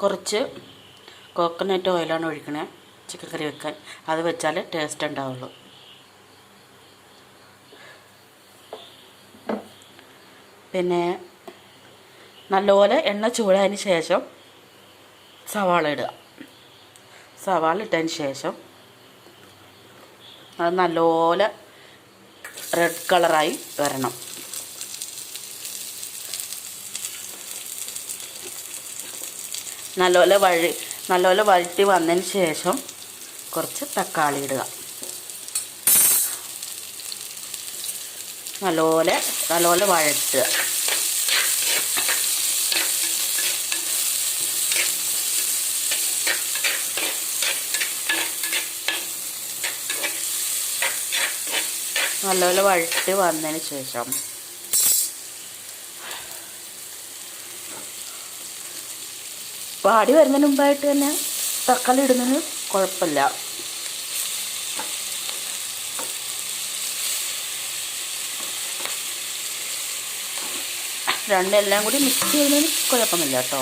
കുറച്ച് കോക്കനട്ട് ഓയിലാണ് ഒഴിക്കണേ ചിക്കൻ കറി വെക്കാൻ. അത് വെച്ചാൽ ടേസ്റ്റ് ഉണ്ടാവുള്ളൂ. പിന്നെ നല്ലപോലെ എണ്ണ ചൂടായതിന് ശേഷം സവാള ഇടുക. സവാള ഇട്ടതിന് ശേഷം അത് നല്ലപോലെ റെഡ് കളറായി വരണം. നല്ലപോലെ വഴറ്റി വന്നതിന് ശേഷം കുറച്ച് തക്കാളി ഇടുക. നല്ലപോലെ വഴറ്റുക. നല്ലപോലെ വഴറ്റി വന്നതിന് ശേഷം വാടി വരുന്നതിന് മുമ്പായിട്ട് തന്നെ തക്കാളി ഇടുന്നതിന് കുഴപ്പമില്ല. രണ്ടെല്ലാം കൂടി മിക്സ് ചെയ്യുന്നതിന് കുഴപ്പമില്ല കേട്ടോ.